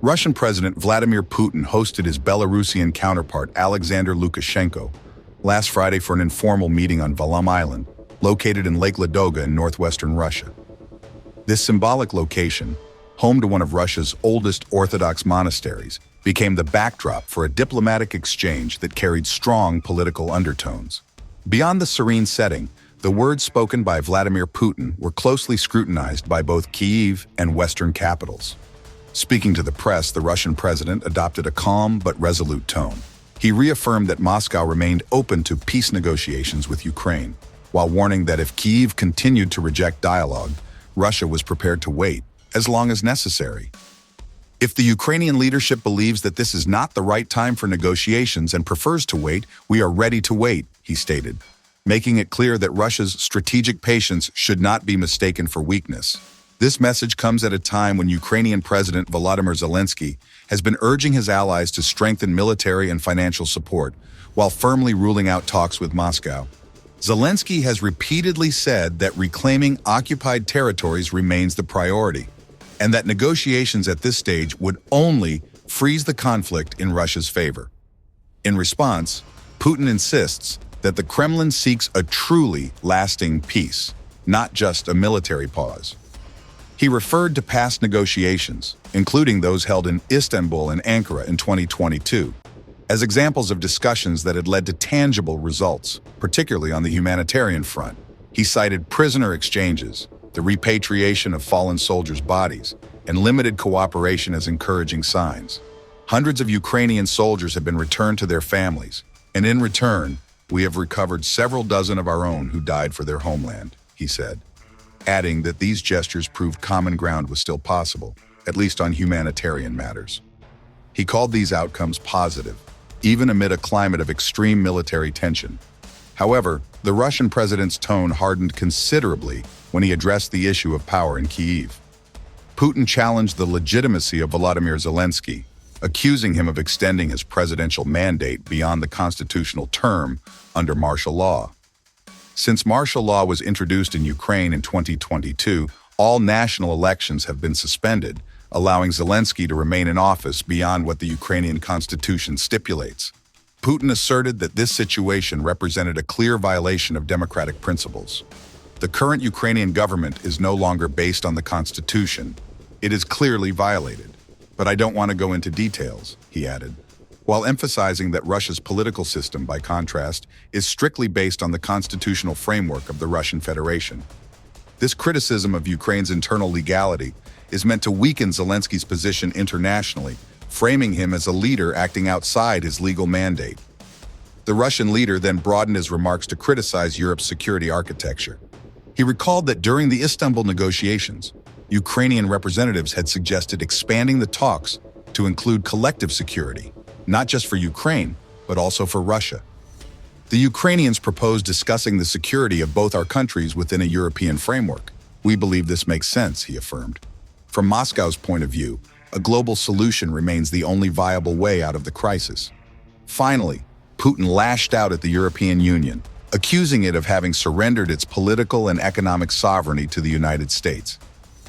Russian President Vladimir Putin hosted his Belarusian counterpart Alexander Lukashenko last Friday for an informal meeting on Valam Island, located in Lake Ladoga in northwestern Russia. This symbolic location, home to one of Russia's oldest Orthodox monasteries, became the backdrop for a diplomatic exchange that carried strong political undertones. Beyond the serene setting, the words spoken by Vladimir Putin were closely scrutinized by both Kyiv and Western capitals. Speaking to the press, the Russian president adopted a calm but resolute tone. He reaffirmed that Moscow remained open to peace negotiations with Ukraine, while warning that if Kyiv continued to reject dialogue, Russia was prepared to wait, as long as necessary. If the Ukrainian leadership believes that this is not the right time for negotiations and prefers to wait, we are ready to wait, he stated, making it clear that Russia's strategic patience should not be mistaken for weakness. This message comes at a time when Ukrainian President Volodymyr Zelensky has been urging his allies to strengthen military and financial support, while firmly ruling out talks with Moscow. Zelensky has repeatedly said that reclaiming occupied territories remains the priority, and that negotiations at this stage would only freeze the conflict in Russia's favor. In response, Putin insists that the Kremlin seeks a truly lasting peace, not just a military pause. He referred to past negotiations, including those held in Istanbul and Ankara in 2022, as examples of discussions that had led to tangible results, particularly on the humanitarian front. He cited prisoner exchanges, the repatriation of fallen soldiers' bodies, and limited cooperation as encouraging signs. Hundreds of Ukrainian soldiers have been returned to their families, and in return, we have recovered several dozen of our own who died for their homeland, he said, adding that these gestures proved common ground was still possible, at least on humanitarian matters. He called these outcomes positive, even amid a climate of extreme military tension. However, the Russian president's tone hardened considerably when he addressed the issue of power in Kyiv. Putin challenged the legitimacy of Volodymyr Zelensky, accusing him of extending his presidential mandate beyond the constitutional term under martial law. Since martial law was introduced in Ukraine in 2022, all national elections have been suspended, allowing Zelensky to remain in office beyond what the Ukrainian constitution stipulates. Putin asserted that this situation represented a clear violation of democratic principles. The current Ukrainian government is no longer based on the constitution. It is clearly violated. But I don't want to go into details, he added, while emphasizing that Russia's political system, by contrast, is strictly based on the constitutional framework of the Russian Federation. This criticism of Ukraine's internal legality is meant to weaken Zelensky's position internationally, framing him as a leader acting outside his legal mandate. The Russian leader then broadened his remarks to criticize Europe's security architecture. He recalled that during the Istanbul negotiations, Ukrainian representatives had suggested expanding the talks to include collective security, not just for Ukraine, but also for Russia. The Ukrainians proposed discussing the security of both our countries within a European framework. We believe this makes sense, he affirmed. From Moscow's point of view, a global solution remains the only viable way out of the crisis. Finally, Putin lashed out at the European Union, accusing it of having surrendered its political and economic sovereignty to the United States.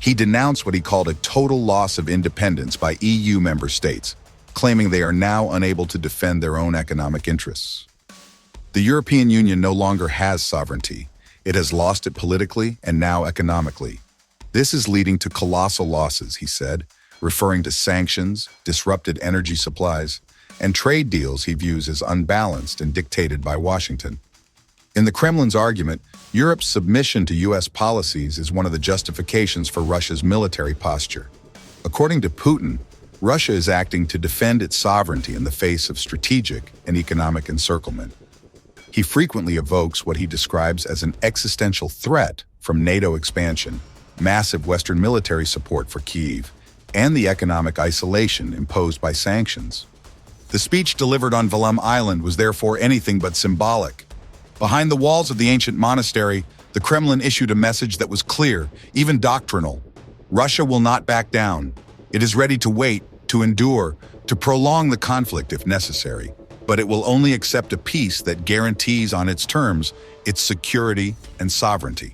He denounced what he called a total loss of independence by EU member states, claiming they are now unable to defend their own economic interests. The European Union no longer has sovereignty. It has lost it politically and now economically. This is leading to colossal losses, he said, referring to sanctions, disrupted energy supplies, and trade deals he views as unbalanced and dictated by Washington. In the Kremlin's argument, Europe's submission to U.S. policies is one of the justifications for Russia's military posture. According to Putin, Russia is acting to defend its sovereignty in the face of strategic and economic encirclement. He frequently evokes what he describes as an existential threat from NATO expansion, massive Western military support for Kyiv, and the economic isolation imposed by sanctions. The speech delivered on Valam Island was therefore anything but symbolic. Behind the walls of the ancient monastery, the Kremlin issued a message that was clear, even doctrinal. Russia will not back down. It is ready to wait, to endure, to prolong the conflict if necessary, but it will only accept a peace that guarantees on its terms its security and sovereignty.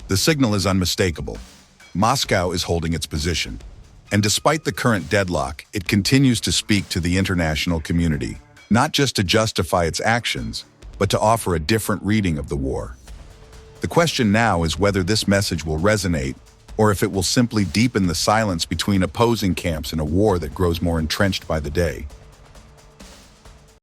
The signal is unmistakable. Moscow is holding its position, And despite the current deadlock, it continues to speak to the international community, not just to justify its actions, but to offer a different reading of the war. The question now is whether this message will resonate, or if it will simply deepen the silence between opposing camps in a war that grows more entrenched by the day.